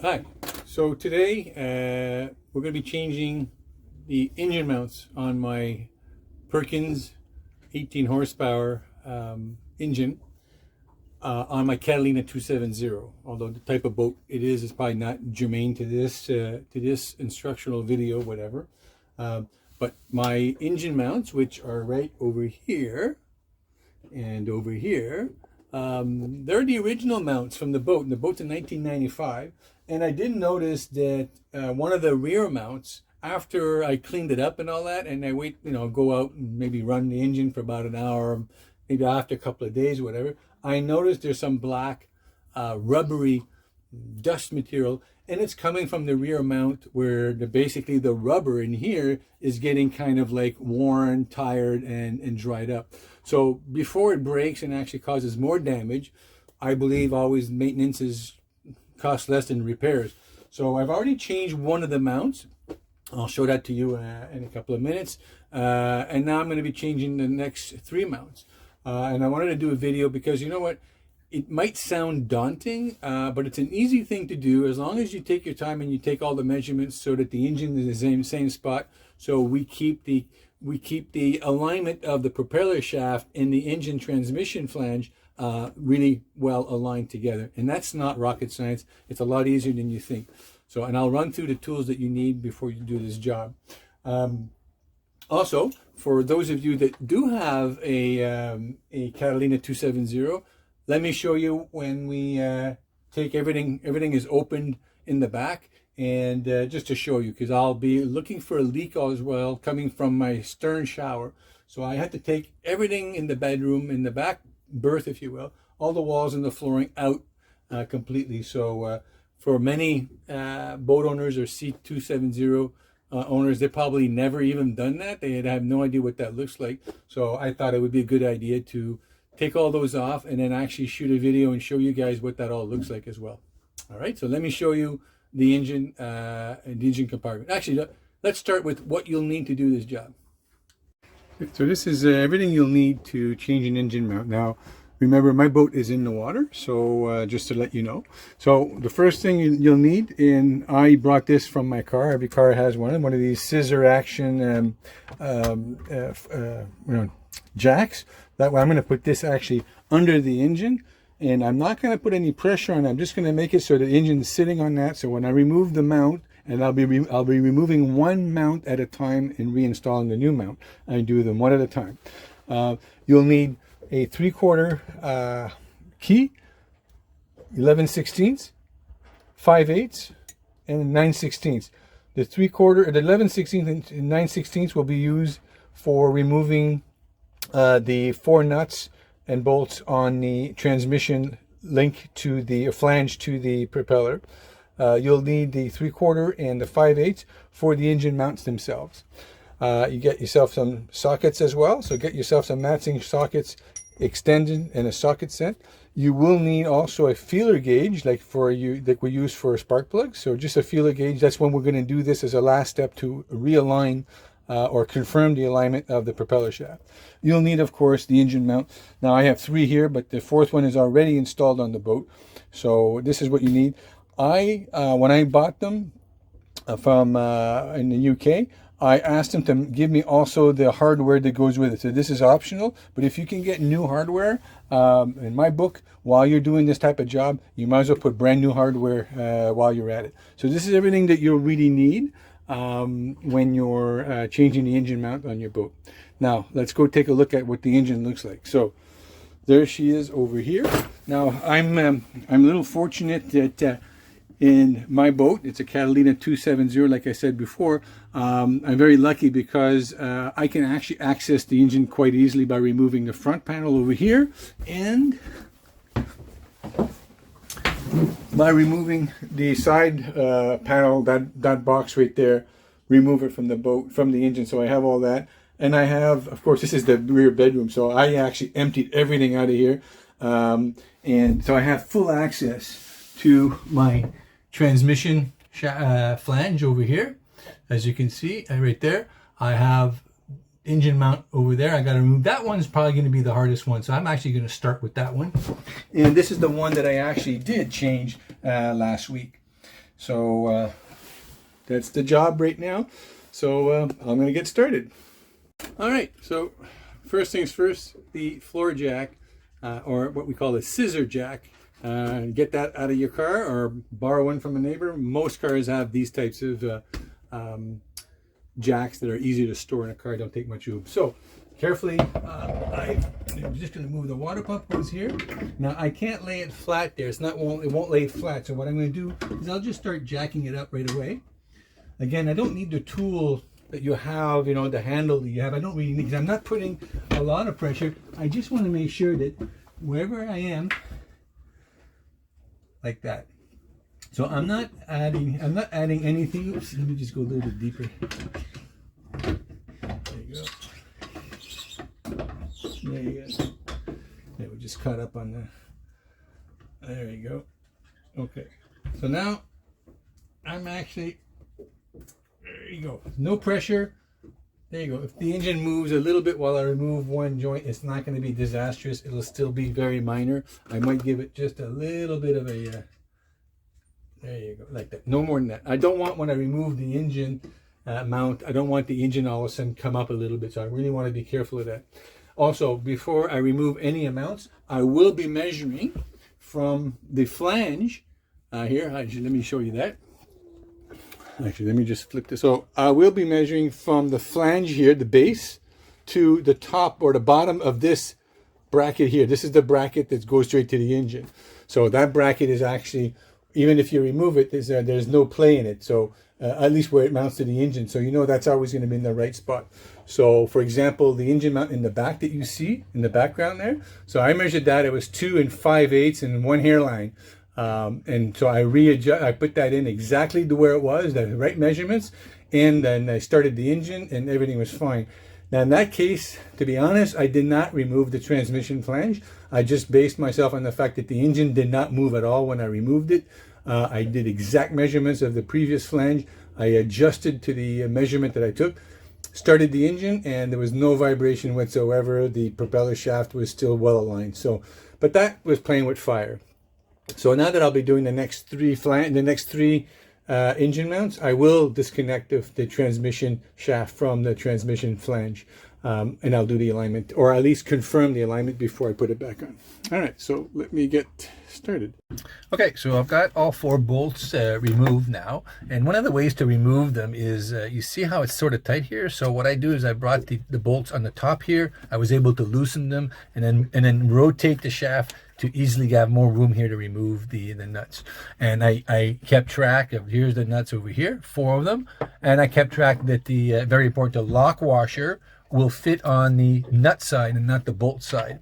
Hi. So today we're going to be changing the engine mounts on my Perkins 18 horsepower engine on my Catalina 270. Although the type of boat it is probably not germane to this instructional video, whatever. But my engine mounts, which are right over here and over here, they're the original mounts from the boat. And the boat's in 1995. And I did notice that one of the rear mounts, after I cleaned it up and all that, and I go out and maybe run the engine for about an hour, maybe after a couple of days, whatever, I noticed there's some black rubbery dust material, and it's coming from the rear mount where basically the rubber in here is getting kind of like worn, tired, and dried up. So before it breaks and actually causes more damage, I believe always maintenance costs less than repairs. So I've already changed one of the mounts. I'll show that to you in a couple of minutes. And now I'm going to be changing the next three mounts. And I wanted to do a video because, you know what, it might sound daunting, but it's an easy thing to do as long as you take your time and you take all the measurements so that the engine is in the same spot. So we keep the alignment of the propeller shaft and the engine transmission flange really well aligned together. And that's not rocket science. It's a lot easier than you think. So, and I'll run through the tools that you need before you do this job. Also, for those of you that do have a Catalina 270, let me show you when we take everything is opened in the back, and just to show you, because I'll be looking for a leak as well coming from my stern shower. So I had to take everything in the bedroom, in the back berth, if you will, all the walls and the flooring out completely. So for many boat owners or C270 owners, they probably never even done that. They have no idea what that looks like. So I thought it would be a good idea to take all those off and then actually shoot a video and show you guys what that all looks like as well. All right, so let me show you the engine and the engine compartment. Actually, let's start with what you'll need to do this job. So this is everything you'll need to change an engine mount. Now, remember, my boat is in the water, so just to let you know. So the first thing you'll need, and I brought this from my car. Every car has one of these scissor action jacks. That way I'm going to put this actually under the engine, and I'm not going to put any pressure on it. I'm just going to make it so the engine is sitting on that. So when I remove the mount, and I'll be removing one mount at a time and reinstalling the new mount. I do them one at a time. You'll need a 3/4 key, 11/16, 5/8, and 9/16. The 3/4, the 11/16 and 9/16 will be used for removing the 4 nuts and bolts on the transmission link to the flange to the propeller. You'll need the 3/4 and the 5/8 for the engine mounts themselves. You get yourself some sockets as well, so get yourself some matching sockets extended and a socket set. You will need also a feeler gauge like we use for spark plugs. So just a feeler gauge. That's when we're going to do this as a last step to realign or confirm the alignment of the propeller shaft. You'll need, of course, the engine mount. Now I have 3 here, but the 4th one is already installed on the boat. So this is what you need. When I bought them from in the UK, I asked them to give me also the hardware that goes with it. So this is optional, but if you can get new hardware, in my book, while you're doing this type of job, you might as well put brand new hardware while you're at it. So this is everything that you'll really need when you're changing the engine mount on your boat. Now let's go take a look at what the engine looks like. So there she is over here. Now I'm a little fortunate that in my boat, it's a Catalina 270, like I said before. I'm very lucky because I can actually access the engine quite easily by removing the front panel over here and by removing the side panel, that box right there, remove it from the boat, from the engine. So I have all that. And I have, of course, this is the rear bedroom. So I actually emptied everything out of here. And so I have full access to my transmission flange over here. As you can see right there, I have engine mount over there. I got to remove that one. Is probably going to be the hardest one, so I'm actually going to start with that one. And this is the one that I actually did change last week. So that's the job right now. So I'm going to get started. All right, so first things first, the floor jack, or what we call a scissor jack. Get that out of your car or borrow one from a neighbor. Most cars have these types of jacks that are easy to store in a car, don't take much room. So carefully, I'm just going to move the water pump goes here. Now I can't lay it flat there. It won't lay flat. So what I'm going to do is I'll just start jacking it up right away. Again, I don't need the tool that you have, you know, the handle that you have. I don't really need, because I'm not putting a lot of pressure. I just want to make sure that wherever I am, like that. So I'm not adding anything. Oops, let me just go a little bit deeper. There you go. There you go. It would just cut up on the, there you go. Okay. So now I'm actually, there you go. No pressure. There you go. If the engine moves a little bit while I remove one joint, it's not going to be disastrous. It'll still be very minor. I might give it just a little bit of a, there you go, like that. No more than that. I don't want, when I remove the engine mount, I don't want the engine all of a sudden come up a little bit. So I really want to be careful of that. Also, before I remove any amounts, I will be measuring from the flange here. Actually, let me show you that. Actually, let me just flip this. So I will be measuring from the flange here, the base, to the top or the bottom of this bracket here. This is the bracket that goes straight to the engine. So that bracket is actually, even if you remove it, there's no play in it. So at least where it mounts to the engine. So you know that's always going to be in the right spot. So for example, the engine mount in the back that you see in the background there. So I measured that. It was 2 5/8 and 1 hairline. And so I put that in exactly to where it was, the right measurements, and then I started the engine and everything was fine. Now in that case, to be honest, I did not remove the transmission flange. I just based myself on the fact that the engine did not move at all when I removed it. I did exact measurements of the previous flange. I adjusted to the measurement that I took, started the engine, and there was no vibration whatsoever. The propeller shaft was still well aligned. So, but that was playing with fire. So now that I'll be doing the next three engine mounts, I will disconnect the transmission shaft from the transmission flange, and I'll do the alignment, or at least confirm the alignment before I put it back on. All right, so let me get started. Okay, so I've got all 4 bolts removed now, and one of the ways to remove them is, you see how it's sort of tight here? So what I do is I brought the bolts on the top here. I was able to loosen them and then rotate the shaft to easily have more room here to remove the nuts. And I kept track of, here's the nuts over here, 4 of them, and I kept track that the, very important, the lock washer will fit on the nut side and not the bolt side.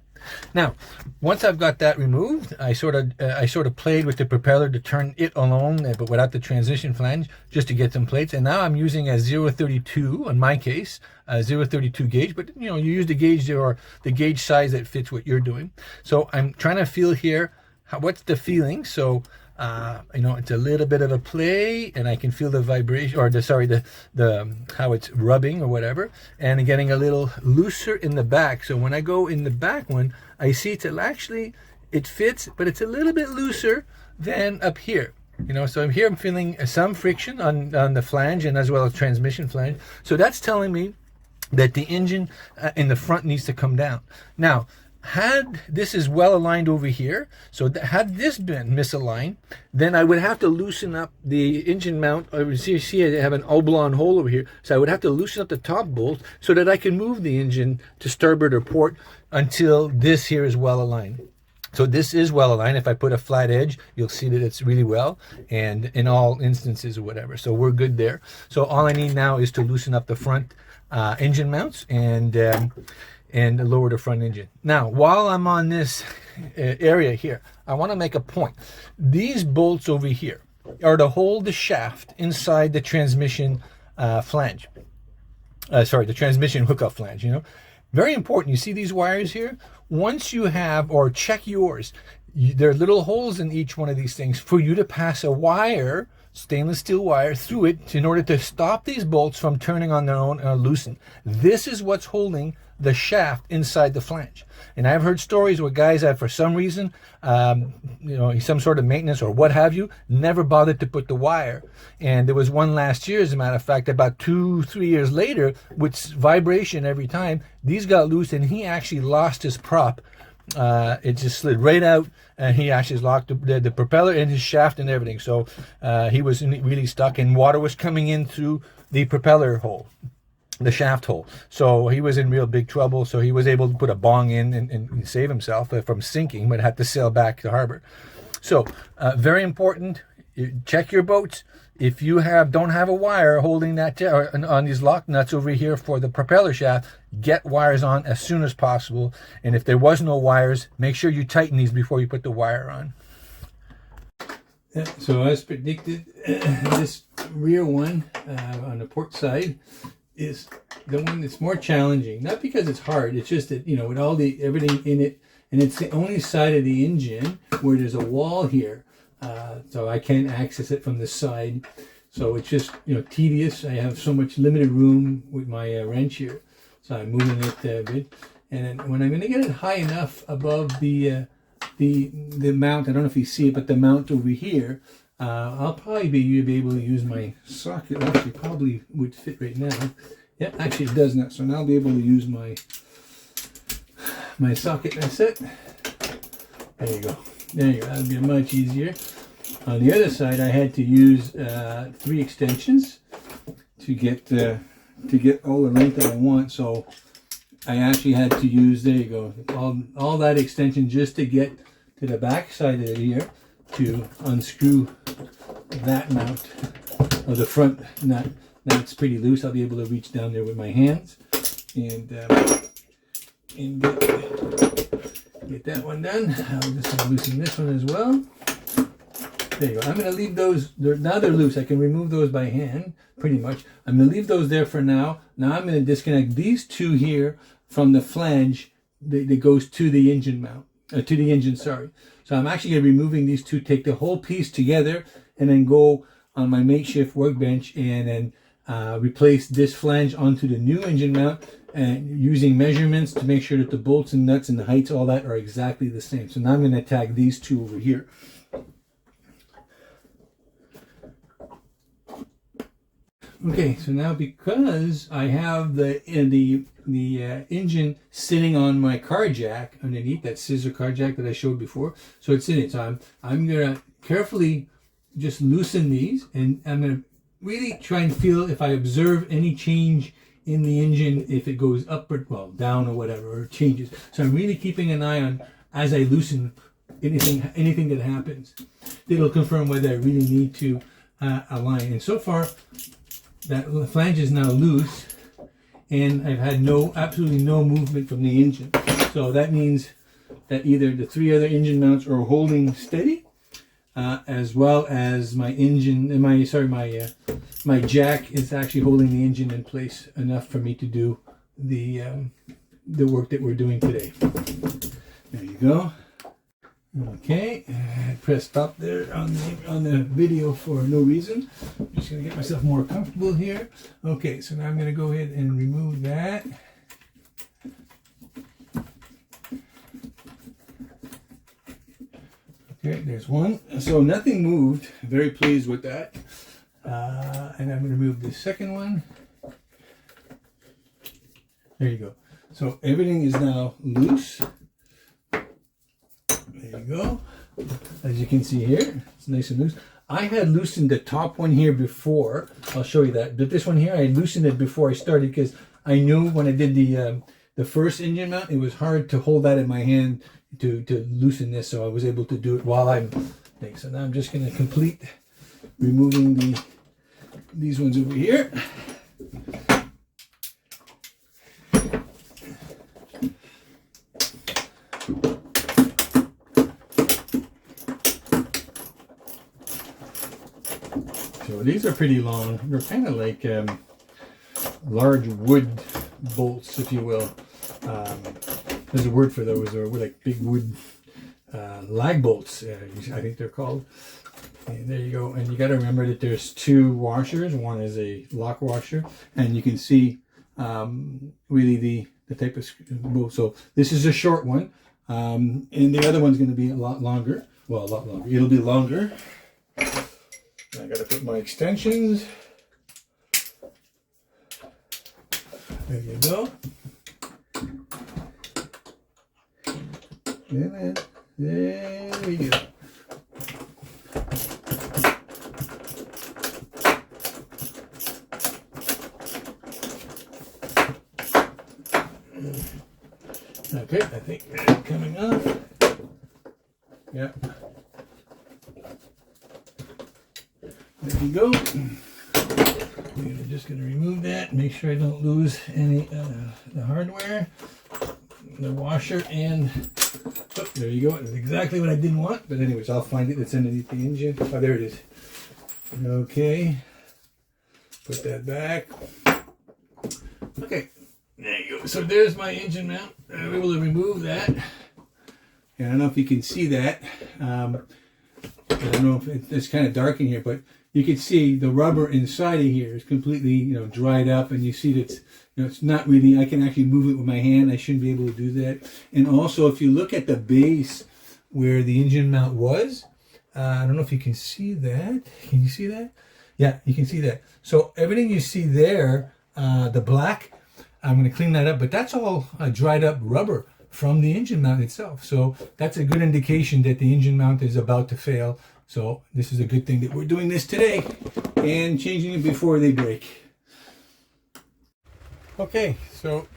Now, once I've got that removed, I sort of played with the propeller to turn it along, but without the transition flange, just to get some plates. And now I'm using a 0.32 in my case, a 0.32 gauge. But you know, you use the gauge or the gauge size that fits what you're doing. So I'm trying to feel here, what's the feeling? So you know, it's a little bit of a play, and I can feel the vibration, or the how it's rubbing or whatever, and getting a little looser in the back. So when I go in the back one, I see it fits, but it's a little bit looser than up here. You know, so I'm feeling some friction on the flange and as well as transmission flange. So that's telling me that the engine in the front needs to come down. Now, had this is well aligned over here, so had this been misaligned, then I would have to loosen up the engine mount. See I have an oblong hole over here, so I would have to loosen up the top bolt so that I can move the engine to starboard or port until this here is well aligned. So this is well aligned. If I put a flat edge, you'll see that it's really well, and in all instances or whatever. So we're good there. So all I need now is to loosen up the front engine mounts and lower the front engine. Now, while I'm on this area here, I want to make a point. These bolts over here are to hold the shaft inside the transmission flange. The transmission hookup flange, you know. Very important. You see these wires here? Once you have, or check yours, there are little holes in each one of these things for you to pass a wire stainless steel wire through it in order to stop these bolts from turning on their own and loosen. This is what's holding the shaft inside the flange. And I've heard stories where guys have, for some reason, some sort of maintenance or what have you, never bothered to put the wire. And there was one last year, as a matter of fact, about 2-3 years later, with vibration every time, these got loose and he actually lost his prop. It just slid right out, and he actually locked the propeller in his shaft and everything. So he was really stuck, and water was coming in through the propeller hole, the shaft hole. So he was in real big trouble. So he was able to put a bong in and save himself from sinking, but had to sail back to harbor. So very important. Check your boats. If you don't have a wire holding that on these lock nuts over here for the propeller shaft, get wires on as soon as possible. And if there was no wires, make sure you tighten these before you put the wire on. Yeah, so as predicted, this rear one on the port side is the one that's more challenging. Not because it's hard, it's just that, with all everything in it, and it's the only side of the engine where there's a wall here. So I can't access it from the side. So it's just, tedious. I have so much limited room with my wrench here. So I'm moving it a bit. And then when I'm going to get it high enough above the mount, I don't know if you see it, but the mount over here, I'll probably be able to use my socket. Actually, probably would fit right now. Yeah, actually it does not. So now I'll be able to use my socket. That's it. There you go. There you go. That'll be much easier. On the other side, I had to use 3 extensions to get all the length that I want. So I actually had to use, there you go, all that extension just to get to the back side of it here to unscrew that mount of the front nut. Now it's pretty loose. I'll be able to reach down there with my hands and get that one done. I'll just loosen this one as well. There you go. I'm going to leave those, now they're loose. I can remove those by hand, pretty much. I'm going to leave those there for now. Now I'm going to disconnect these two here from the flange that goes to the engine mount, to the engine, sorry. So I'm actually going to be removing these two, take the whole piece together, and then go on my makeshift workbench and then replace this flange onto the new engine mount, and using measurements to make sure that the bolts and nuts and the heights, all that, are exactly the same. So now I'm going to tag these two over here. Okay, so now because I have the engine sitting on my car jack underneath, that scissor car jack that I showed before, so it's in it. So I'm gonna carefully just loosen these, and I'm gonna really try and feel if I observe any change in the engine, if it goes up or down or whatever, or changes. So I'm really keeping an eye on, as I loosen, anything that happens. It'll confirm whether I really need to align. And so far, that flange is now loose, and I've had absolutely no movement from the engine. So that means that either the 3 other engine mounts are holding steady, as well as my engine, my jack is actually holding the engine in place enough for me to do the work that we're doing today. There you go. Okay, I pressed stop there on the video for no reason. I'm just going to get myself more comfortable here. Okay, so now I'm going to go ahead and remove that. Okay, there's one. So nothing moved. Very pleased with that. And I'm going to remove the second one. There you go. So everything is now loose. There you go. As you can see here, it's nice and loose. I had loosened the top one here before. I'll show you that. But this one here, I loosened it before I started because I knew when I did the first engine mount, it was hard to hold that in my hand to loosen this. So I was able to do it while I'm thinking. So now I'm just going to complete removing these ones over here. So these are pretty long. They're kind of like large wood bolts, if you will. There's a word for those. They're like big wood lag bolts, I think they're called. And there you go. And you got to remember that there's two washers. One is a lock washer, and you can see really the type of bolt. So this is a short one, and the other one's going to be a lot longer. Well, a lot longer. It'll be longer. I got to put my extensions. There you go. And there we go. Okay, I think they're coming off. Yeah. There we go. We're just going to remove that, make sure I don't lose any the hardware, the washer, and oh, there you go. That's exactly what I didn't want, but anyways, I'll find it. It's underneath the engine. Oh, there it is. Okay. Put that back. Okay. There you go. So there's my engine mount. I'm able to remove that. And I don't know if you can see that. I don't know if it's kind of dark in here, but you can see the rubber inside of here is completely, dried up, and you see that it's not really. I can actually move it with my hand. I shouldn't be able to do that. And also, if you look at the base where the engine mount was, I don't know if you can see that. Can you see that? Yeah, you can see that. So everything you see there, the black, I'm going to clean that up, but that's all dried up rubber from the engine mount itself. So that's a good indication that the engine mount is about to fail. So this is a good thing that we're doing this today and changing it before they break. Okay, so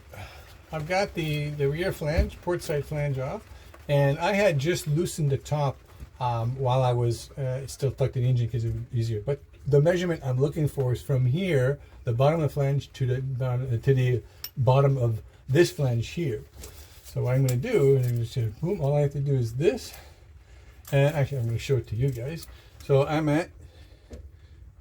I've got the rear flange, port side flange off, and I had just loosened the top while I was still tucked in the engine because it was easier. But the measurement I'm looking for is from here, the bottom of the flange, to the bottom of this flange here. So what I'm going to do is just boom, all I have to do is this. And actually, I'm going to show it to you guys. So I'm at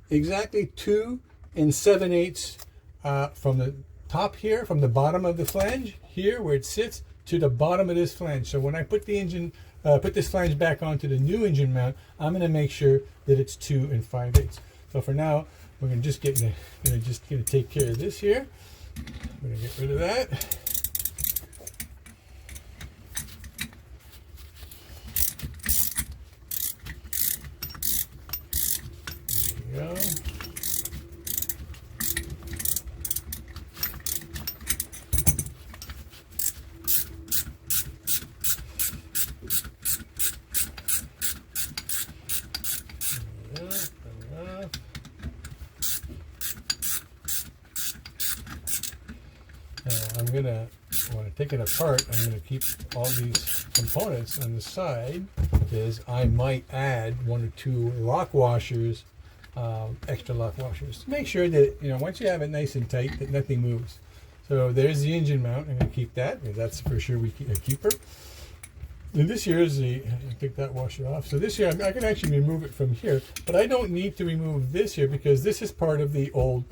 exactly 2 7/8 from the top here, from the bottom of the flange here where it sits to the bottom of this flange. So when I put the engine, put this flange back onto the new engine mount, I'm going to make sure that it's 2 5/8. So for now, we're going to just going to take care of this here. I'm going to get rid of that. Go. When I take it apart, I'm going to keep all these components on the side, because I might add 1 or 2 lock washers, extra lock washers, to make sure that once you have it nice and tight, that nothing moves. So there's the engine mount. I'm going to keep that, because that's for sure a keeper. And this here is I take that washer off. So this here, I can actually remove it from here, but I don't need to remove this here because this is part of the old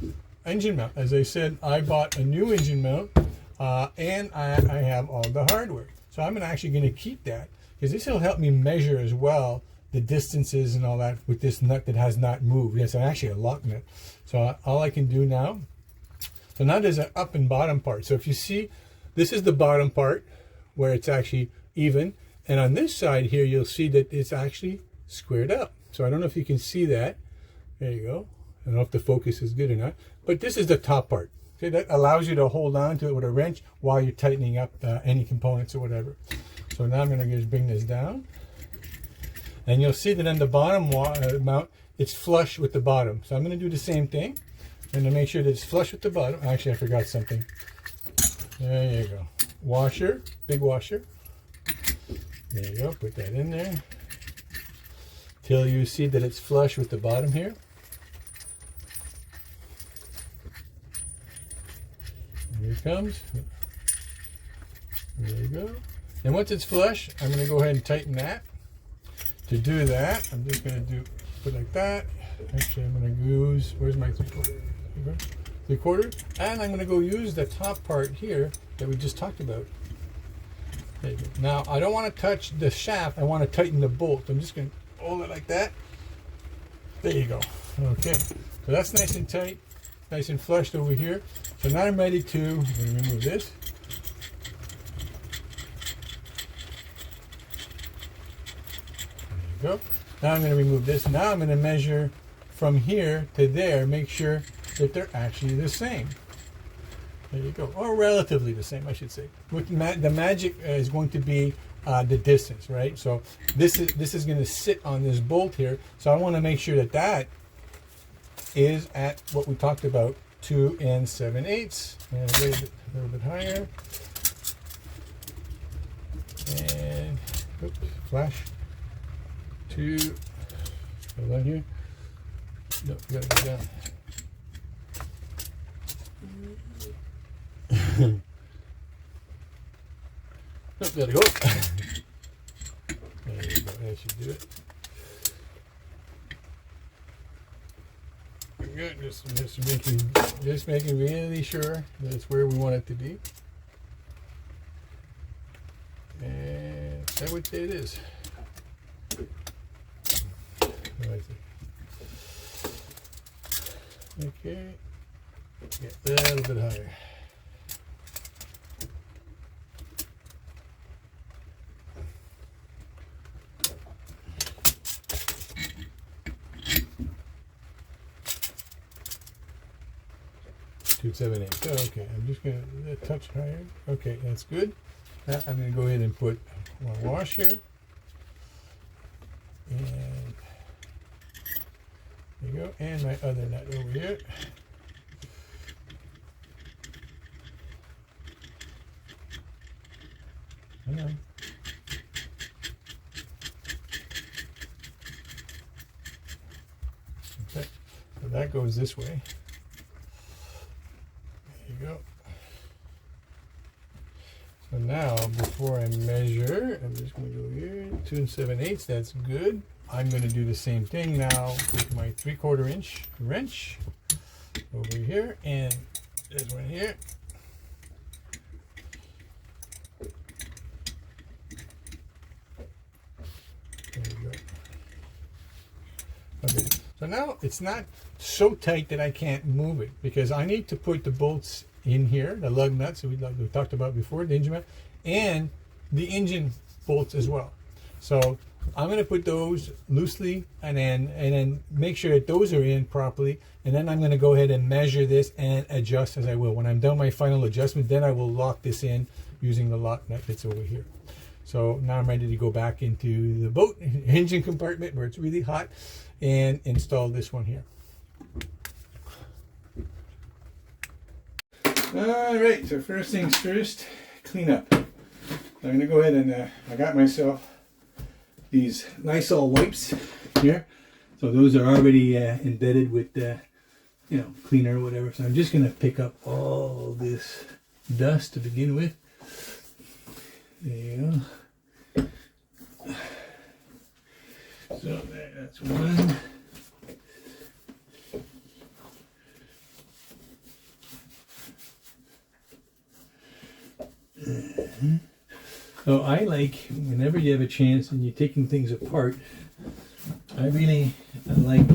engine mount. As I said, I bought a new engine mount, and I have all the hardware. So I'm actually going to keep that, because this will help me measure as well the distances and all that with this nut that has not moved. Yes, actually a lock nut. So all I can do now, so now there's an up and bottom part. So if you see, this is the bottom part where it's actually even. And on this side here, you'll see that it's actually squared up. So I don't know if you can see that. There you go. I don't know if the focus is good or not, but this is the top part. Okay, that allows you to hold on to it with a wrench while you're tightening up any components or whatever. So now I'm going to just bring this down. And you'll see that on the bottom mount, it's flush with the bottom. So I'm going to do the same thing. I'm going to make sure that it's flush with the bottom. Actually, I forgot something. There you go. Washer, big washer. There you go, put that in there. Till you see that it's flush with the bottom here. Here it comes. There you go. And once it's flush, I'm going to go ahead and tighten that. To do that, I'm just going to put like that. Actually, I'm going to use, where's my 3/4? 3/4. And I'm going to go use the top part here that we just talked about. There you go. Now, I don't want to touch the shaft. I want to tighten the bolt. I'm just going to hold it like that. There you go. Okay, so that's nice and tight, nice and flushed over here. So now I'm ready to remove this. There you go. Now I'm going to remove this. Now I'm going to measure from here to there, make sure that they're actually the same. There you go, or relatively the same, I should say. The magic is going to be the distance, right? So this is going to sit on this bolt here. So I want to make sure that that is at what we talked about, 2 7/8, and a little bit higher. And oops, flash. 2. Hold on here. No, we gotta go down. Oh, gotta go. There you go. That should do it. Good. Just making really sure that's where we want it to be. And I would say it is. Okay. Get that a little bit higher. Two 7/8. Okay, I'm just gonna touch higher. Okay, that's good. Now I'm gonna go ahead and put one washer. And there you go. And my other nut over here. Hang on. Okay, so that goes this way. There you go. So now, before I measure, I'm just going to go here, 2 7/8. That's good. I'm going to do the same thing now with my 3/4 inch wrench over here, and this one here. There you go. Okay, so now it's not so tight that I can't move it, because I need to put the bolts in here, the lug nuts that we talked about before, the engine nut, and the engine bolts as well. So I'm going to put those loosely and then make sure that those are in properly, and then I'm going to go ahead and measure this and adjust as I will. When I'm done my final adjustment, then I will lock this in using the lock nut that's over here. So now I'm ready to go back into the boat engine compartment where it's really hot and install this one here. All right, so first things first, clean up. So I'm going to go ahead and I got myself these Lysol wipes here. So those are already embedded with cleaner or whatever. So I'm just going to pick up all this dust to begin with. There you go. So that's one. So I like, whenever you have a chance and you're taking things apart, I really like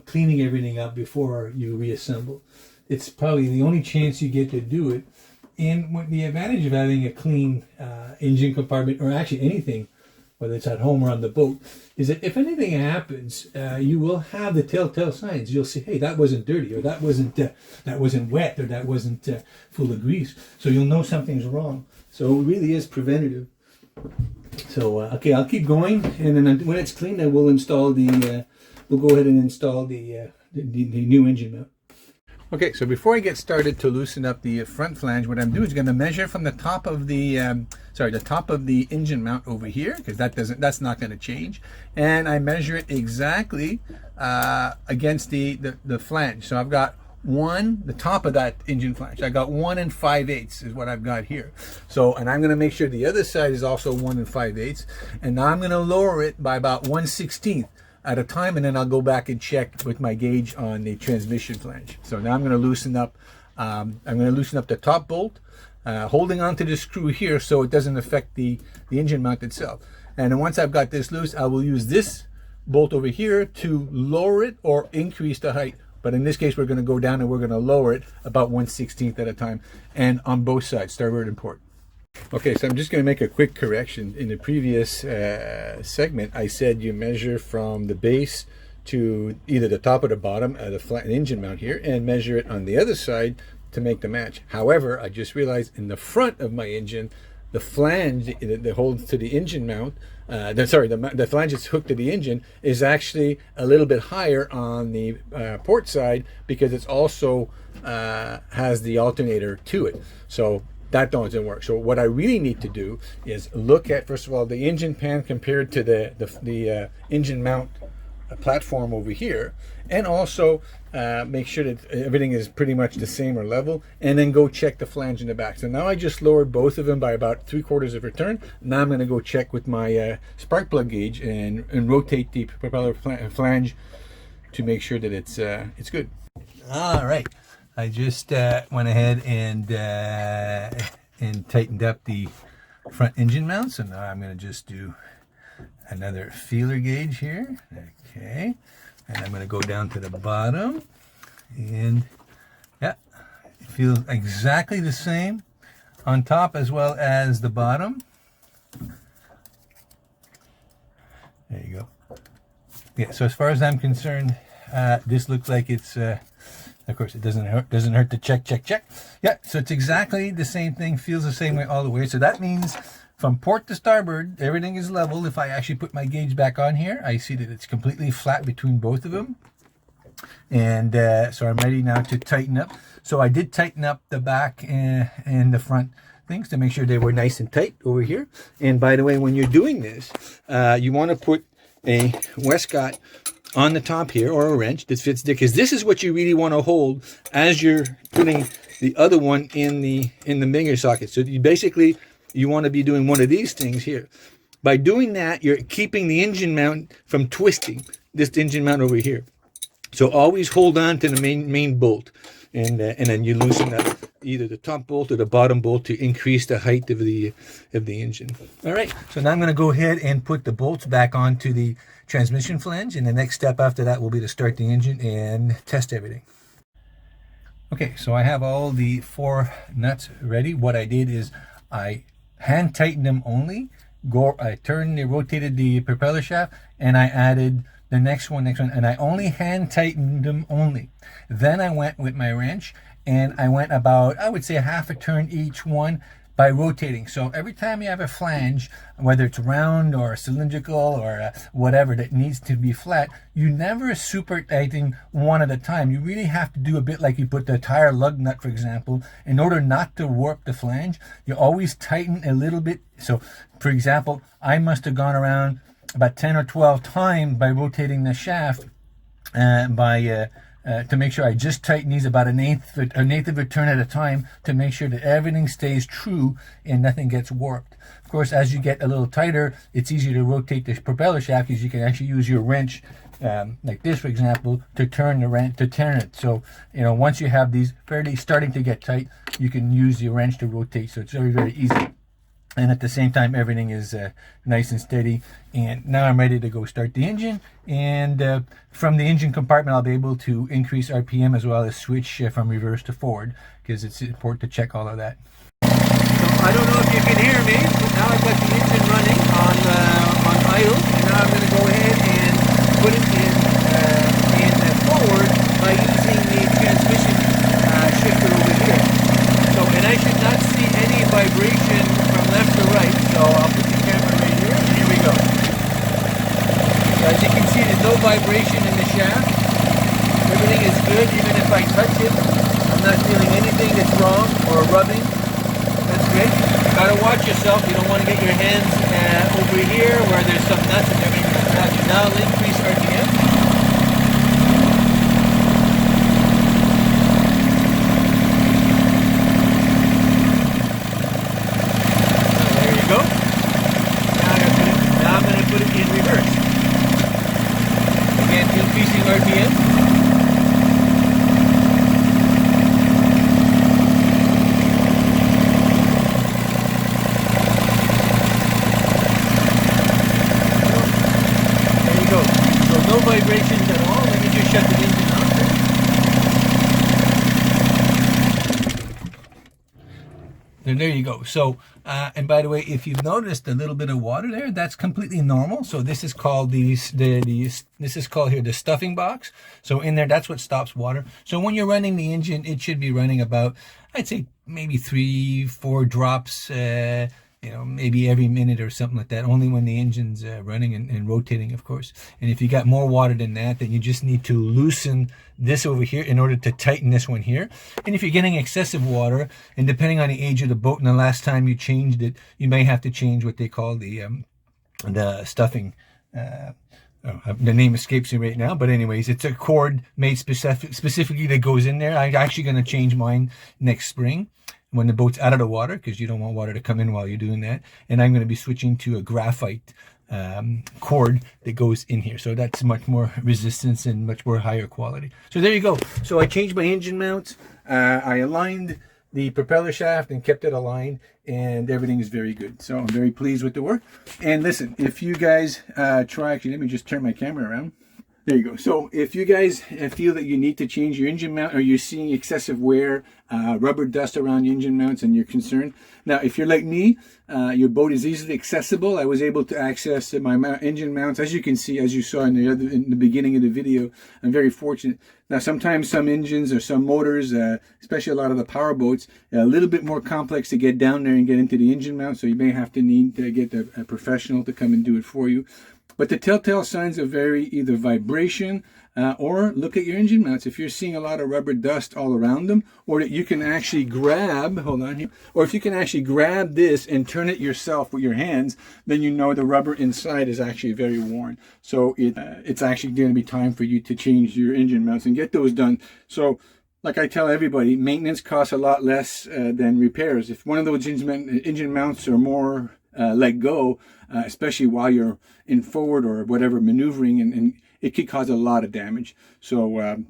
cleaning everything up before you reassemble. It's probably the only chance you get to do it. And what the advantage of having a clean engine compartment, or actually anything, whether it's at home or on the boat, is that if anything happens, you will have the telltale signs. You'll see, hey, that wasn't dirty, or that wasn't wet, or that wasn't full of grease. So you'll know something's wrong. So it really is preventative. So okay, I'll keep going, and then when it's clean, then we'll install we'll go ahead and install the new engine mount. Okay, so before I get started to loosen up the front flange, what I'm doing is going to measure from the top of the top of the engine mount over here, because that's not going to change, and I measure it exactly against the flange. So I've got the top of that engine flange. I got 1 5/8 is what I've got here. So, and I'm going to make sure the other side is also 1 5/8, and now I'm going to lower it by about 1/16 at a time, and then I'll go back and check with my gauge on the transmission flange. So now I'm going to loosen up. I'm going to loosen up the top bolt, holding onto the screw here so it doesn't affect the engine mount itself. And then once I've got this loose, I will use this bolt over here to lower it or increase the height. But in this case, we're going to go down and we're going to lower it about 1/16 at a time, and on both sides, starboard and port. Okay, so I'm just going to make a quick correction. In the previous segment, I said you measure from the base to either the top or the bottom of the flat engine mount here, and measure it on the other side to make the match. However, I just realized in the front of my engine, the flange that holds to the engine mount, the flange that's hooked to the engine is actually a little bit higher on the port side, because it's also has the alternator to it. So that doesn't work. So what I really need to do is look at, first of all, the engine pan compared to the engine mount platform over here, and also make sure that everything is pretty much the same or level, and then go check the flange in the back. So now I just lowered both of them by about 3/4 of a turn. Now I'm going to go check with my spark plug gauge and rotate the propeller flange to make sure that it's good. All right, I just went ahead and tightened up the front engine mount. So now I'm going to just do another feeler gauge here. Okay, and I'm going to go down to the bottom, and yeah, it feels exactly the same on top as well as the bottom. There you go. Yeah, so as far as I'm concerned, this looks like it's of course it doesn't hurt to check. Yeah, so it's exactly the same thing, feels the same way all the way. So that means from port to starboard, everything is level. If I actually put my gauge back on here, I see that it's completely flat between both of them. And so I'm ready now to tighten up. So I did tighten up the back and the front things to make sure they were nice and tight over here. And by the way, when you're doing this, you want to put a Westcott on the top here, or a wrench that fits there, because this is what you really want to hold as you're putting the other one in the Minger socket. So you want to be doing one of these things here. By doing that, you're keeping the engine mount from twisting, this engine mount over here. So always hold on to the main bolt, and then you loosen up either the top bolt or the bottom bolt to increase the height of the engine. All right, so now I'm going to go ahead and put the bolts back onto the transmission flange, and the next step after that will be to start the engine and test everything. Okay, so I have all the 4 nuts ready. What I did is I hand tightened them only. I rotated the propeller shaft, and I added the next one, and I only hand tightened them only. Then I went with my wrench, and I went about, I would say, half a turn each one by rotating. So every time you have a flange, whether it's round or cylindrical or whatever that needs to be flat, you never super tighten one at a time. You really have to do a bit like you put the tire lug nut, for example. In order not to warp the flange, you always tighten a little bit. So for example, I must have gone around about 10 or 12 times by rotating the shaft to make sure I just tighten these about an eighth of a turn at a time, to make sure that everything stays true and nothing gets warped. Of course, as you get a little tighter, it's easier to rotate the propeller shaft, because you can actually use your wrench, like this, for example, to turn it. So, once you have these fairly starting to get tight, you can use your wrench to rotate. So it's very, very easy. And at the same time, everything is nice and steady. And now I'm ready to go start the engine. And from the engine compartment, I'll be able to increase RPM as well as switch from reverse to forward, because it's important to check all of that. So I don't know if you can hear me, but now I've got the engine running on idle. And now I'm going to go ahead and put it in forward by using the transmission shifter over here. So, and I should not see any vibration from left to right, so I'll put the camera right here, and here we go. So as you can see, there's no vibration in the shaft. Everything is good. Even if I touch it, I'm not feeling anything that's wrong or rubbing. That's great. Gotta watch yourself. You don't want to get your hands over here where there's some nuts and everything like that. Now I'll increase RPM. Increasing RPM. There you go. There you go. So, and by the way, if you've noticed a little bit of water there, that's completely normal. So this is called this is called here the stuffing box. So in there, that's what stops water. So when you're running the engine, it should be running about, I'd say maybe 3-4 drops, maybe every minute or something like that, only when the engine's running and rotating, of course. And if you got more water than that, then you just need to loosen this over here in order to tighten this one here. And if you're getting excessive water, and depending on the age of the boat and the last time you changed it, you may have to change what they call the stuffing. The name escapes me right now, but anyways, it's a cord made specifically that goes in there. I'm actually going to change mine next spring when the boat's out of the water, because you don't want water to come in while you're doing that. And I'm going to be switching to a graphite cord that goes in here, so that's much more resistance and much more higher quality. So there you go. So I changed my engine mounts, I aligned the propeller shaft and kept it aligned, and everything is very good. So I'm very pleased with the work. And listen, if you guys actually, let me just turn my camera around. There you go. So if you guys feel that you need to change your engine mount, or you're seeing excessive wear, rubber dust around your engine mounts, and you're concerned. Now, if you're like me, your boat is easily accessible. I was able to access my engine mounts, as you can see, as you saw in the beginning of the video. I'm very fortunate. Now, sometimes some engines or some motors, especially a lot of the power boats, are a little bit more complex to get down there and get into the engine mount. So you may have to need to get a professional to come and do it for you. But the telltale signs are either vibration or look at your engine mounts. If you're seeing a lot of rubber dust all around them, or that you can actually grab, hold on here, or if you can actually grab this and turn it yourself with your hands, then you know the rubber inside is actually very worn. So it's actually going to be time for you to change your engine mounts and get those done. So like I tell everybody, maintenance costs a lot less than repairs. If one of those engine mounts are more let go, especially while you're in forward or whatever maneuvering, and it could cause a lot of damage. So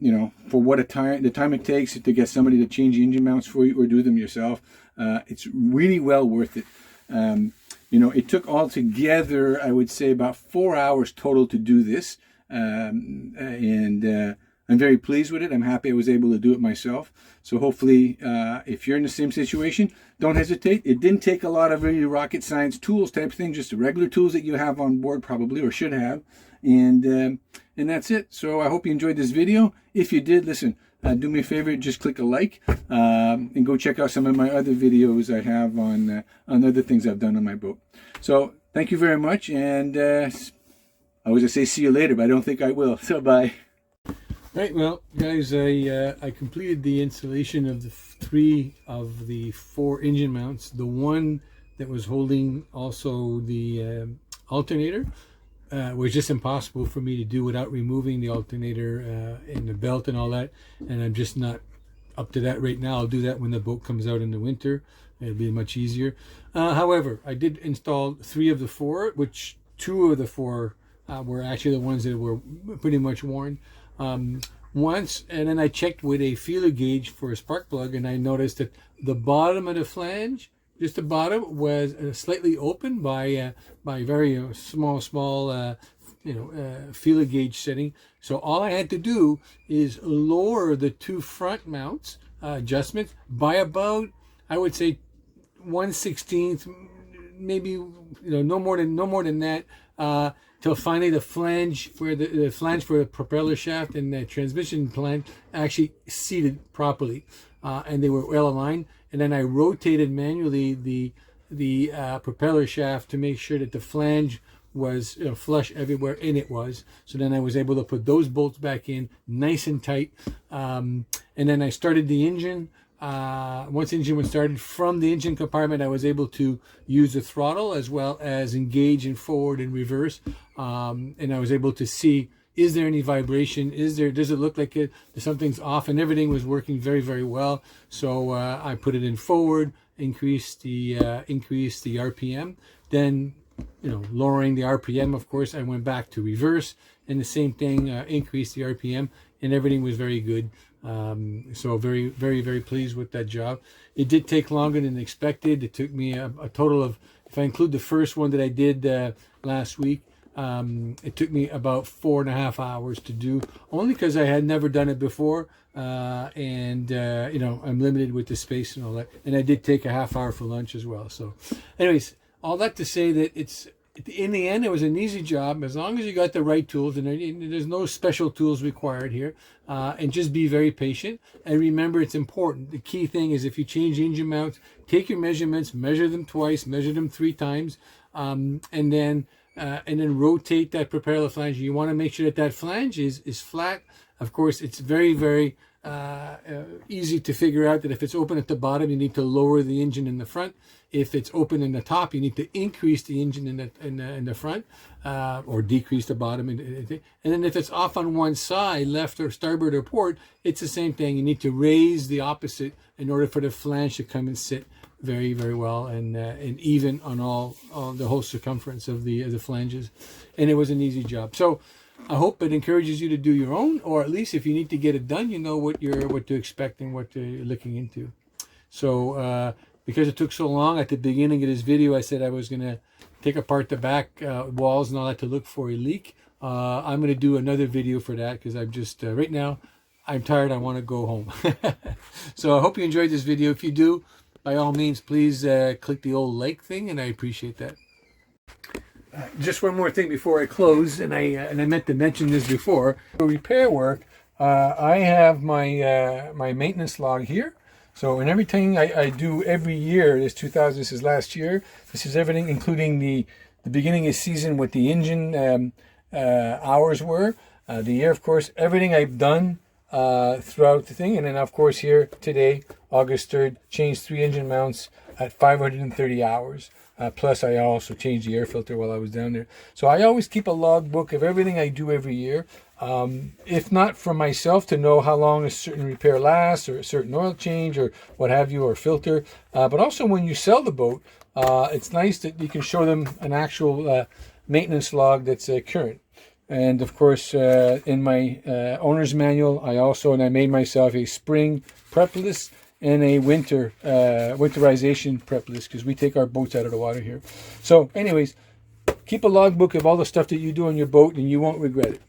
for the time it takes to get somebody to change the engine mounts for you or do them yourself, it's really well worth it. It took altogether, I would say, about 4 hours total to do this, and I'm very pleased with it. I'm happy I was able to do it myself. So hopefully, if you're in the same situation, don't hesitate. It didn't take a lot of really rocket science tools type thing, just the regular tools that you have on board probably, or should have. And that's it. So I hope you enjoyed this video. If you did, listen, do me a favor, just click a like, and go check out some of my other videos I have on other things I've done on my boat. So thank you very much. And I was going to say see you later, but I don't think I will. So bye. Right, well, guys, I completed the installation of the 3 of the 4 engine mounts. The one that was holding also the alternator was just impossible for me to do without removing the alternator and the belt and all that. And I'm just not up to that right now. I'll do that when the boat comes out in the winter. It'll be much easier. However, I did install 3 of the 4, which 2 of the 4 were actually the ones that were pretty much worn. Once, and then I checked with a feeler gauge for a spark plug, and I noticed that the bottom of the flange, just the bottom, was slightly open by very small feeler gauge setting. So all I had to do is lower the 2 front mounts adjustments by about, I would say, 1/16, maybe no more than that. Till finally the flange for the propeller shaft and the transmission plant actually seated properly, and they were well aligned. And then I rotated manually the propeller shaft to make sure that the flange was flush everywhere, and it was. So then I was able to put those bolts back in nice and tight, and then I started the engine. Once the engine was started, from the engine compartment I was able to use the throttle as well as engage in forward and reverse, and I was able to see, is there any vibration, does it look like something's off, and everything was working very, very well. So I put it in forward, increased the RPM, then lowering the RPM, of course, I went back to reverse, and the same thing, increased the RPM, and everything was very good. So very, very, very pleased with that job. It did take longer than expected. It took me a total of, if I include the first one that I did last week, It took me about 4.5 hours to do, only because I had never done it before, and you know, I'm limited with the space and all that. And I did take a half hour for lunch as well. So, anyways, all that to say that it's, in the end, it was an easy job as long as you got the right tools, and there's no special tools required here. And just be very patient. And remember, it's important. The key thing is, if you change engine mounts, take your measurements, measure them twice, measure them 3 times, and then rotate that propeller flange. You want to make sure that that flange is flat. Of course, it's very, very easy to figure out that if it's open at the bottom, you need to lower the engine in the front. If it's open in the top, you need to increase the engine in the front, or decrease the bottom. And then if it's off on one side, left or starboard or port, it's the same thing. You need to raise the opposite in order for the flange to come and sit very, very well and even on all the whole circumference of the flanges. And it was an easy job. So I hope it encourages you to do your own, or at least if you need to get it done, you know what to expect and what you're looking into. So because it took so long at the beginning of this video, I said I was going to take apart the back walls and all that to look for a leak. I'm going to do another video for that, because I'm just right now I'm tired. I want to go home. So I hope you enjoyed this video. If you do, by all means, please click the old like thing, and I appreciate that. Just one more thing before I close, and I meant to mention this before. For repair work, I have my my maintenance log here. So, and everything I do every year, this is last year. This is everything, including the beginning of season, what the engine hours were, the year, of course, everything I've done throughout the thing. And then, of course, here today, August 3rd, changed 3 engine mounts at 530 hours. Plus, I also changed the air filter while I was down there. So I always keep a logbook of everything I do every year. If not for myself to know how long a certain repair lasts, or a certain oil change, or what have you, or filter. But also when you sell the boat, it's nice that you can show them an actual maintenance log that's current. And of course, in my owner's manual, I made myself a spring prep list and a winterization prep list, because we take our boats out of the water here. So anyways, keep a logbook of all the stuff that you do on your boat, and you won't regret it.